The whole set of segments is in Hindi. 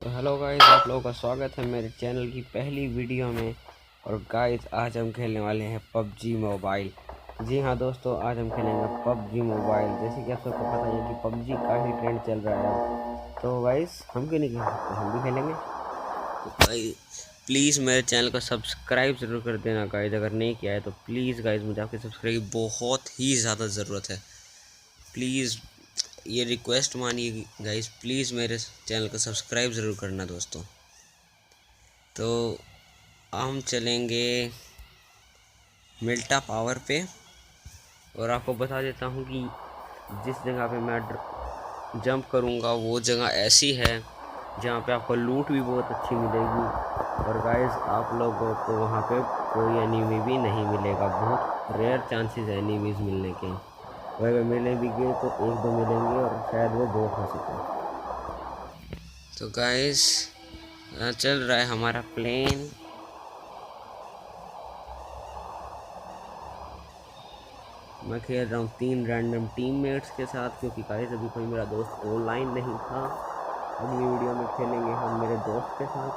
तो हेलो गाइस, आप लोगों का स्वागत है मेरे चैनल की पहली वीडियो में। और गाइस, आज हम खेलने वाले हैं पबजी मोबाइल। जी हाँ दोस्तों, आज हम खेलेंगे पबजी मोबाइल। जैसे कि आप सबको पता है कि पबजी का ही ट्रेंड चल रहा है अब। तो गाइस, हम क्यों नहीं खेल सकते, हम भी खेलेंगे। तो गाइस, प्लीज़ मेरे चैनल को सब्सक्राइब ज़रूर कर देना गाइस। अगर नहीं किया है तो प्लीज़ गाइस, मुझे आपके सब्सक्राइब की बहुत ही ज़्यादा ज़रूरत है। प्लीज़ ये रिक्वेस्ट मानिए गाइस, प्लीज़ मेरे चैनल को सब्सक्राइब ज़रूर करना दोस्तों। तो हम चलेंगे मिल्टा पावर पे। और आपको बता देता हूँ कि जिस जगह पे मैं जंप करूँगा वो जगह ऐसी है जहाँ पे आपको लूट भी बहुत अच्छी मिलेगी। और गाइस, आप लोगों को वहाँ पे कोई एनिमी भी नहीं मिलेगा। बहुत रेयर चांसेस है एनिमीज़ मिलने के। अगर मिले भी गए तो एक दो मिलेंगे और शायद वो बहुत हो सके। तो गाइस, चल रहा है हमारा प्लेन। मैं खेल रहा हूँ 3 रैंडम टीममेट्स के साथ, क्योंकि गाइस अभी कोई मेरा दोस्त ऑनलाइन नहीं था। अगली वीडियो में खेलेंगे हम मेरे दोस्त के साथ।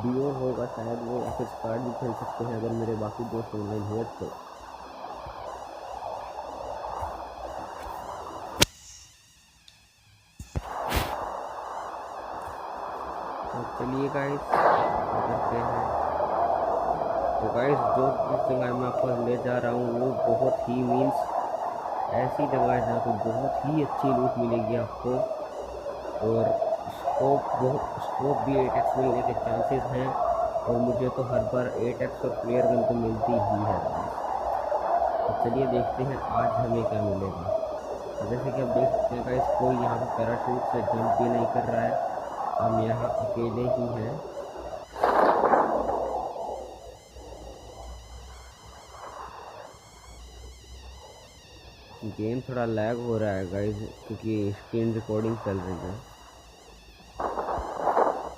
डीओ होगा शायद वो, या फिर स्क्वाड भी खेल सकते हैं अगर मेरे बाकी दोस्त ऑनलाइन हुए तो। चलिए गाइस, करते हैं। तो गाइस, जो जिस जगह मैं आपको ले जा रहा हूँ वो बहुत ही मीन्स ऐसी जगह है जहाँ पे बहुत ही अच्छी लूट मिलेगी आपको। और स्कोप भी 8x मिलने के चांसेस हैं। और मुझे तो हर बार 8x और प्लेयर गन तो मिलती ही है। तो चलिए देखते हैं आज हमें क्या मिलेगा। जैसे कि आप देख सकते हैं गाइस, कोई यहाँ पे पैराशूट से जंप भी नहीं कर रहा है। हम यहाँ अकेले ही हैं। गेम थोड़ा लैग हो रहा है गाइस, क्योंकि स्क्रीन रिकॉर्डिंग चल रही है।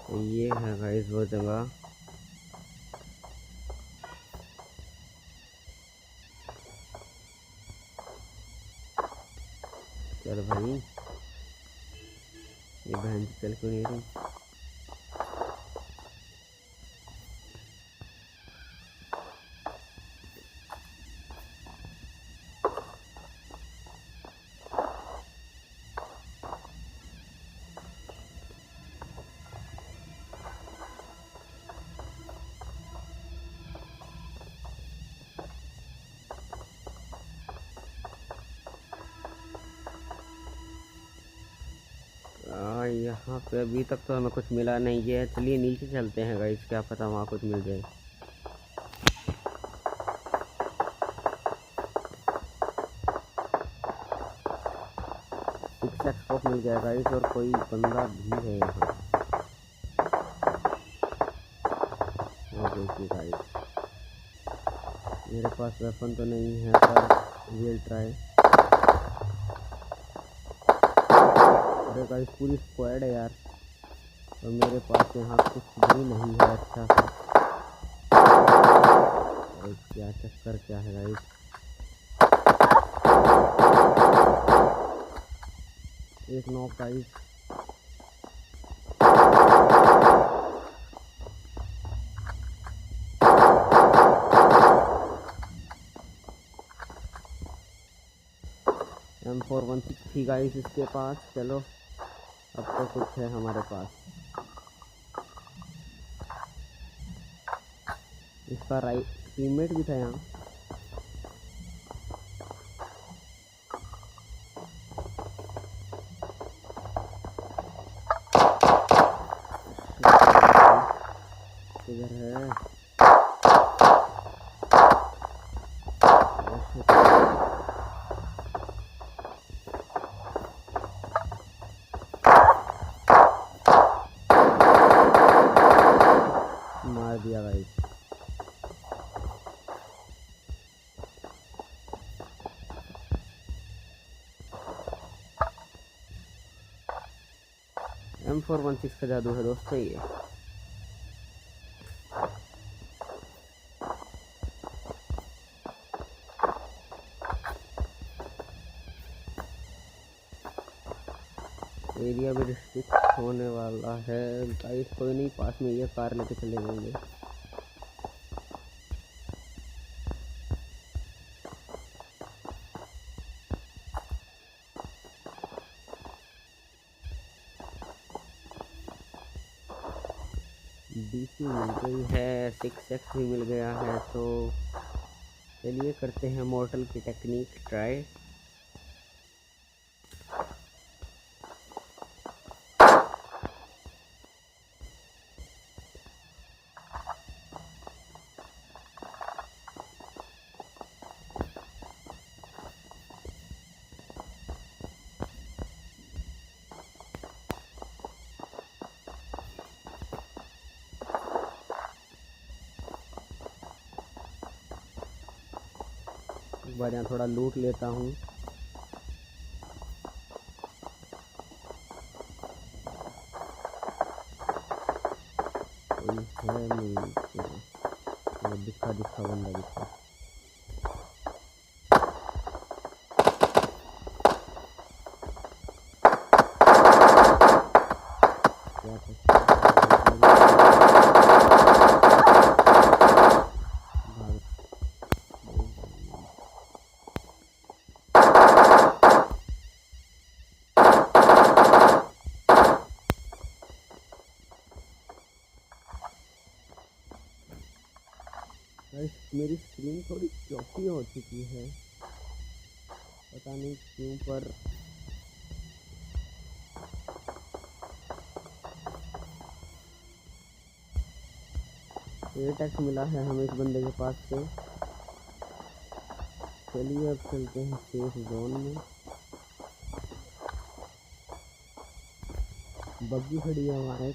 तो ये है गाइस वो जगह। चल भाई, ये बहन चल क्यों नहीं रही। यहाँ पे अभी तक तो हमें कुछ मिला नहीं है। चलिए नीचे चलते हैं गाइस, क्या पता वहाँ कुछ मिल जाए। 6x स्कोप मिल गया गाइस, और कोई बंदा भी है यहाँ। और देखिए गाइस, मेरे पास वेपन तो नहीं है पर विल ट्राई। अरे गाइस, पूरी स्क्वाड है यार, और मेरे पास यहाँ कुछ भी नहीं है अच्छा सा। क्या चक्कर क्या है गाइस। एक नॉक गाइस। M416 थी गाइस इसके पास। चलो, अब तो कुछ है हमारे पास। इसका राइट टीममेट भी था यहाँ। किधर है? मार दिया गाइस। M416 का जादू है दोस्तों ये। एरिया भी रिस्ट्रिक्ट होने वाला है गाइस, कोई नहीं, पास में ये कार लेके चले जाएंगे। DC मिल गई है, 6x भी मिल गया है, तो चलिए करते हैं मॉर्टल की टेक्निक ट्राई। एक बार यहाँ थोड़ा लूट लेता हूँ। कोई है नहीं, दिखा दिखा बंदा दिखा। मेरी स्क्रीन थोड़ी चौकी हो चुकी है, पता नहीं क्यों, पर ये टैक्स मिला है हमें इस बंदे के पास से। चलिए अब चलते हैं सेफ जोन में। बग्गी खड़ी है हमारे।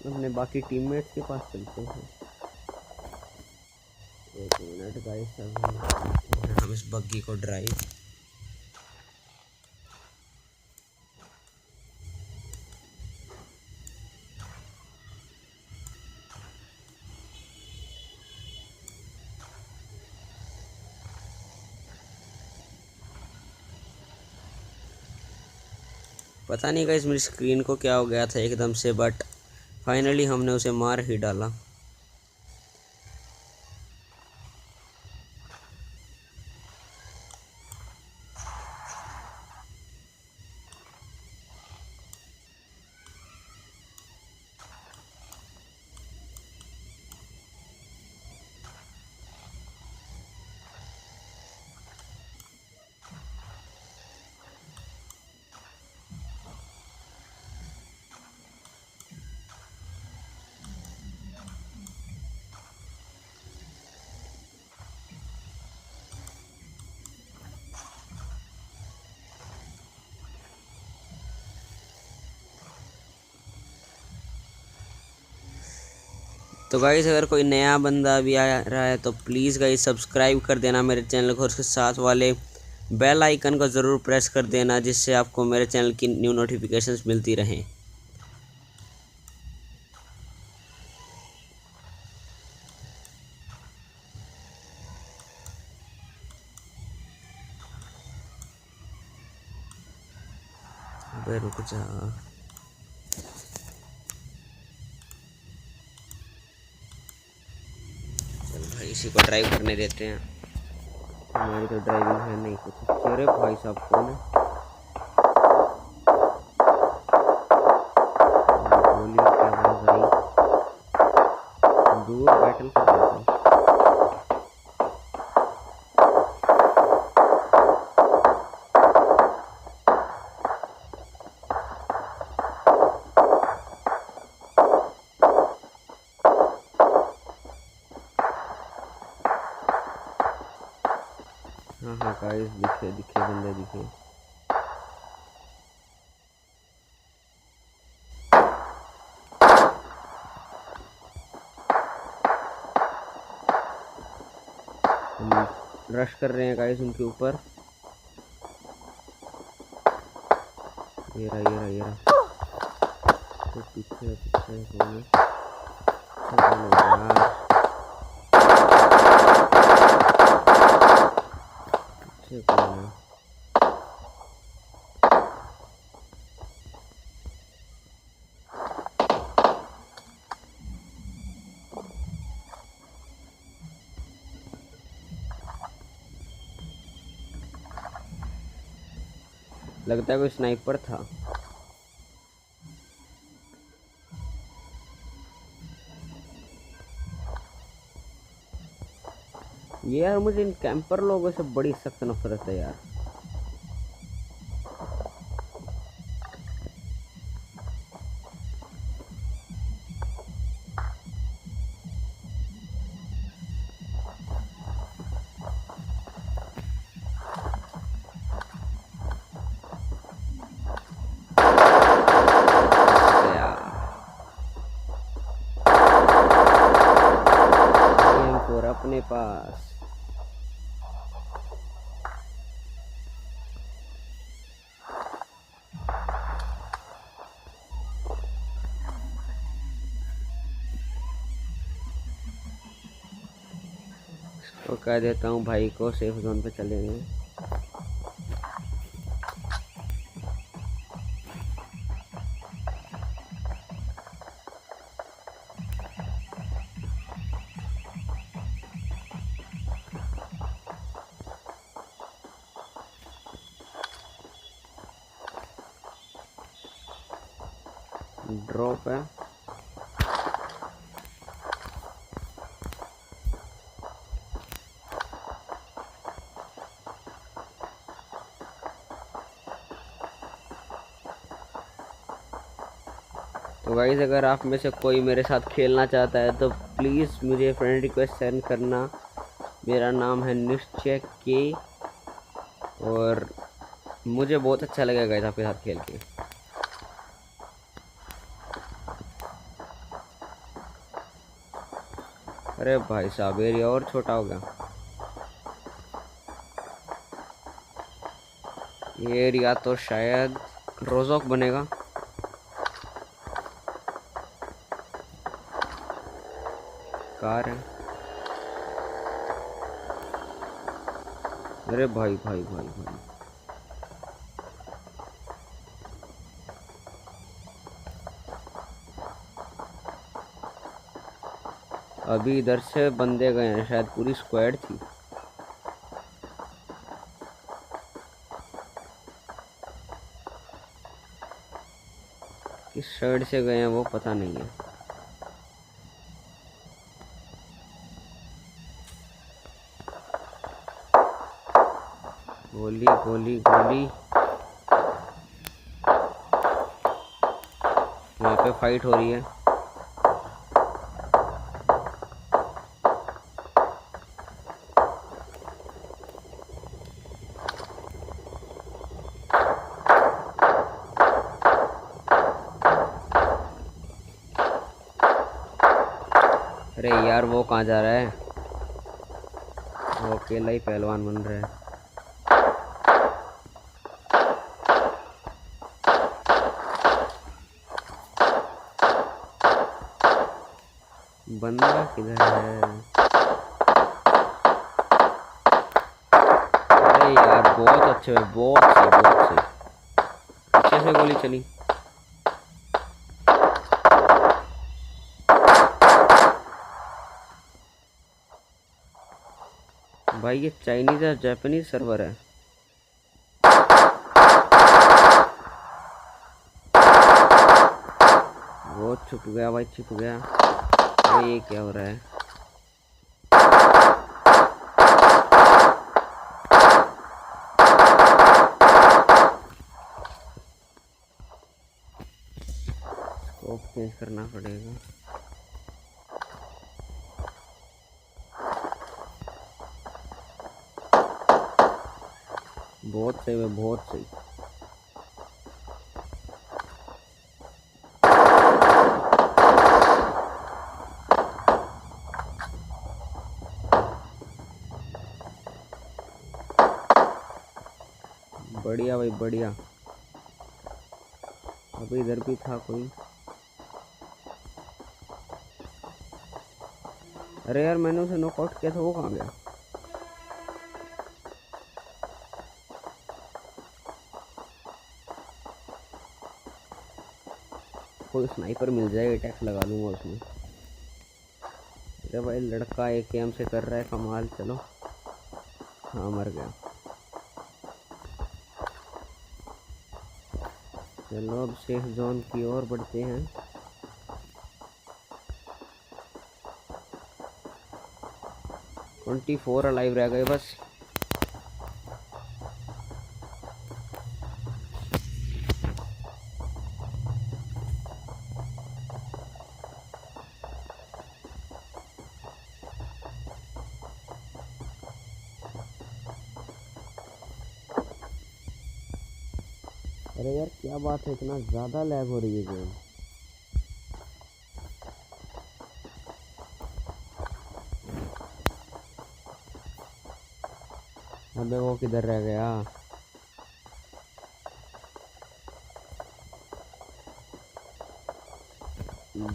अपने बाकी टीममेट्स के पास चलते हैं। एक मिनट गाइस, हम इस बग्गी को ड्राइव। पता नहीं गाइस मेरी स्क्रीन को क्या हो गया था एकदम से, बट फाइनली हमने उसे मार ही डाला। तो गाइस अगर कोई नया बंदा भी आ रहा है तो प्लीज़ गाइस सब्सक्राइब कर देना मेरे चैनल को, और उसके साथ वाले बेल आइकन को ज़रूर प्रेस कर देना, जिससे आपको मेरे चैनल की न्यू नोटिफिकेशंस मिलती रहें। अबे रुक जा। चल भाई इसी को ड्राइव करने देते हैं, हमारी तो ड्राइविंग है नहीं कुछ। अरे भाई साहब कौन है? गोलियों की आवाज़ आई, दूर बैटल कर रहा था। हाँ हाँ गाइस, दिखे दिखे बंदे दिखे। हम रश कर रहे हैं गाइस उनके ऊपर। ये रहा ये रहा ये रहा। तो पीछे पीछे होंगे। यार ठीक है। लगता है कोई स्नाइपर था। ये यार मुझे इन कैंपर लोगों से बड़ी सख्त नफरत है यार। अपने पास तो कह देता हूँ भाई को सेफ जोन पे चलेंगे। ड्रॉप है। तो गाइस अगर आप में से कोई मेरे साथ खेलना चाहता है तो प्लीज़ मुझे फ्रेंड रिक्वेस्ट सेंड करना। मेरा नाम है निश्चय के और मुझे बहुत अच्छा लगेगा गाइस आपके साथ खेल के। अरे भाई साहब एरिया और छोटा हो गया। ये एरिया तो शायद रोजोक बनेगा। कार है। अरे भाई भाई भाई भाई अभी इधर से बंदे गए हैं, शायद पूरी स्क्वाड थी। किस साइड से गए हैं वो पता नहीं है। गोली गोली गोली। यहाँ पे फाइट हो रही है। अरे यार वो कहाँ जा रहा है? वो अकेला ही पहलवान बन रहा है। बंदा किधर है? अरे यार बहुत अच्छे है, बहुत सही बहुत सही। अच्छे से गोली चली। भाई ये चाइनीज या जापानीज सर्वर है। वो छुप गया भाई, छुप गया। अरे ये क्या हो रहा है? स्कोप चेंज करना पड़ेगा। बहुत सही है, बहुत सही। बढ़िया भाई बढ़िया। अभी इधर भी था कोई। अरे यार मैंने उसे नॉकआउट किया था, वो कहाँ गया? कोई स्नाइपर मिल जाएगा, अटैक लगा लूंगा उसमें। अरे भाई लड़का एक एम से कर रहा है कमाल। चलो, हाँ मर गया। चलो अब सेफ जोन की ओर बढ़ते हैं। ट्वेंटी 24 अलाइव रह गए बस। अरे यार क्या बात है, इतना ज़्यादा लैग हो रही है गेम। अबे वो किधर रह गया?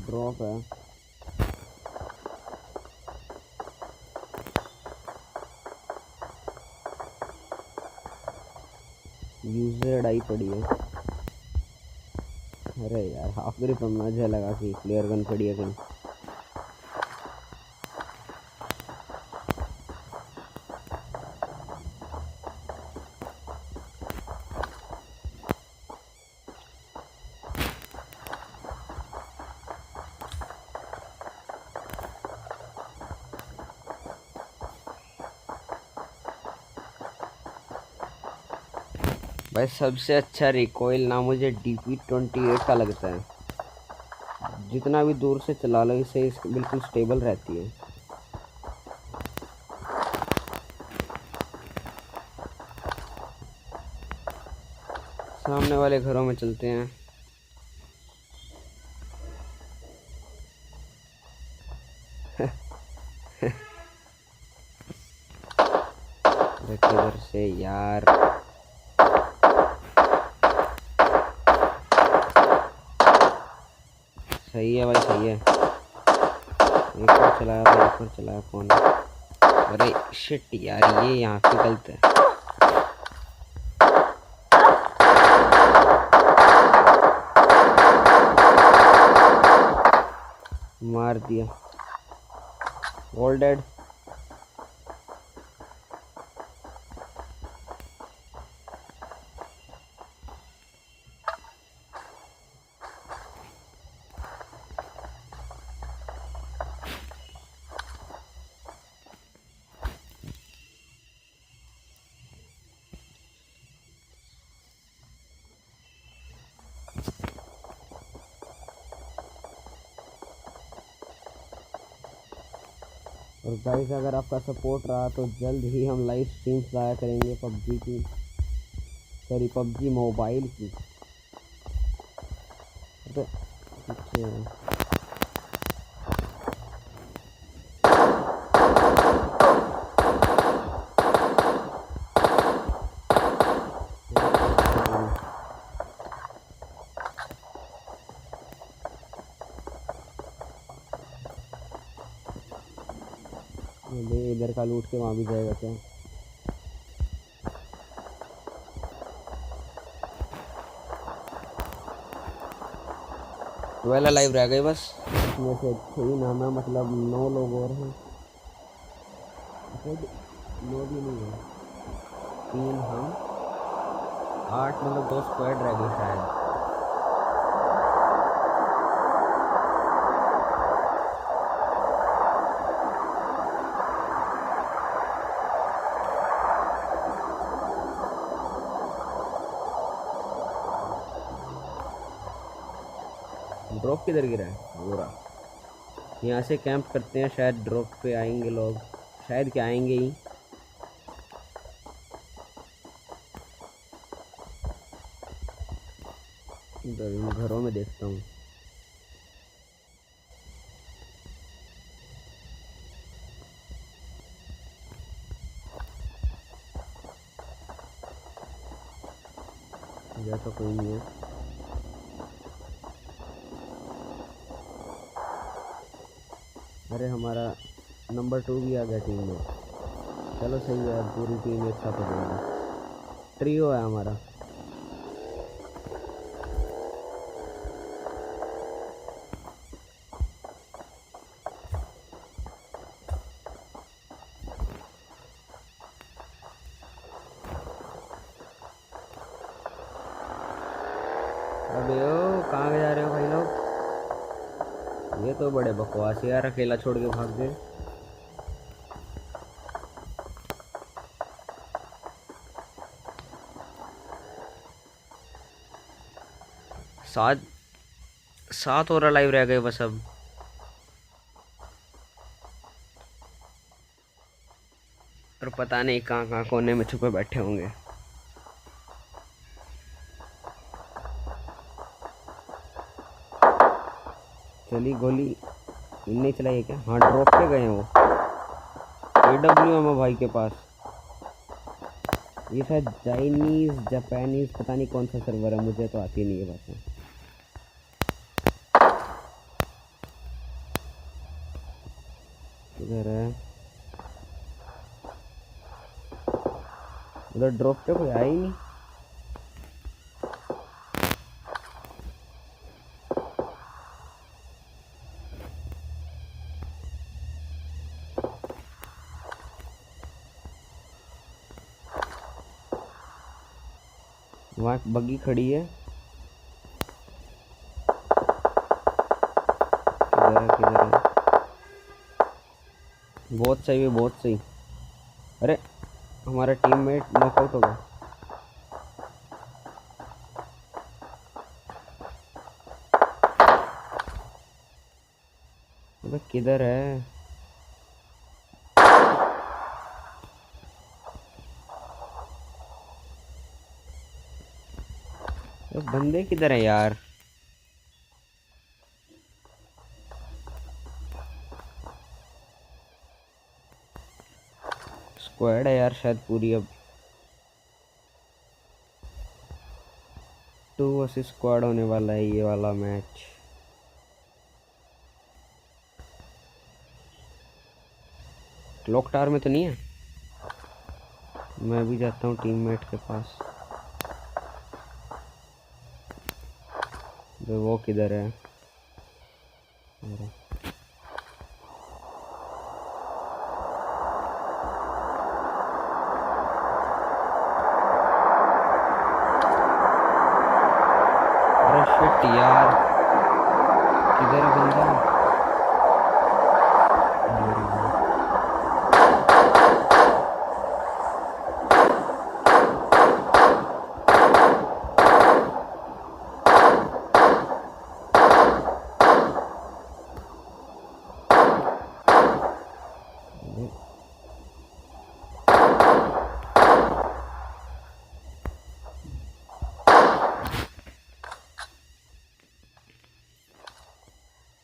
ड्रॉप है। यूजर आई पड़ी है। अरे यार हाफ ग्रिप मजा लगा कि प्लेयर गन पड़ी है कहीं। भाई सबसे अच्छा रिकॉइल ना मुझे DP28 का लगता है। जितना भी दूर से चला लो इसे बिल्कुल स्टेबल रहती है। सामने वाले घरों में चलते हैं। अरे किधर से यार? सही है भाई, सही है। एक और चलाया भाई, एक और चलाया। कौन है? अरे शिट यार, ये यहाँ पे गलत है। मार दिया। All dead. और गाइस अगर आपका सपोर्ट रहा तो जल्द ही हम लाइव स्ट्रीम्स लाया करेंगे पबजी की, सॉरी पबजी मोबाइल की। तो पीछे इधर का लूट के वहाँ भी जाएगा क्या? ट्वेल्व लाइव रह गए बस। इसमें से 3 नाम है, मतलब 9 लोग और हैं। 9 भी नहीं है, 3 हम, 8, मतलब 2 स्क्वाड रह गए शायद। ड्रॉप किधर गिरा है? गोरा। यहाँ से कैंप करते हैं, शायद ड्रॉप पे आएंगे लोग, शायद क्या आएंगे ही। घरों में देखता हूँ। या तो कोई नहीं है। अरे हमारा नंबर 2 भी आ गया टीम में। चलो सही है, पूरी टीम एक साथ हो जाएगी। ट्रियो है हमारा। अबे ओ कहाँ जा रहे हो भाई लोग? ये तो बड़े बकवास यार, अकेला छोड़ के भाग गए। सात 7 और लाइव रह गए बस अब। और पता नहीं कहाँ कहाँ कोने में छुपे बैठे होंगे। चली गोली इनने चलाई है क्या? हाँ, ड्रॉप पे गए हैं वो। AWM है भाई के पास। ये शायद चाइनीज जापानीज पता नहीं कौन सा सर्वर है, मुझे तो आती नहीं है बात। इधर है, उधर ड्रॉप पे कोई आया ही नहीं। वहाँ बग्गी खड़ी है। किधर है किधर है? बहुत सही है, बहुत सही। अरे हमारा टीममेट नॉकआउट हो गया। अबे किधर है? तो बंदे किधर है यार? स्क्वाड है यार शायद पूरी अब। 2 वर्सेस स्क्वाड होने वाला है ये वाला मैच। क्लॉक टावर में तो नहीं है। मैं भी जाता हूँ टीममेट के पास। वो किधर है? अरे शिट यार, किधर है बंदा?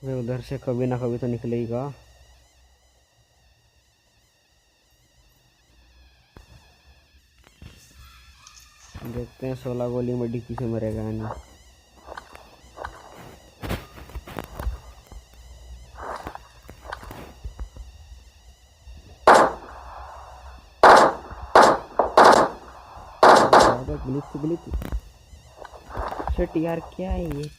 मैं उधर से कभी ना कभी तो निकलेगा। देखते हैं 16 गोली में डीपी से मरेगा नहीं। Glitch glitch. शिट यार, क्या है ये?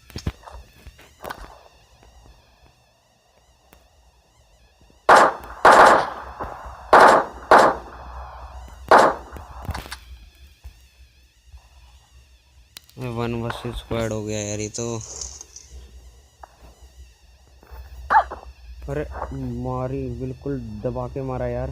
वन वर्सेस स्क्वाड हो गया यार ये तो। अरे मारी, बिल्कुल दबा के मारा यार।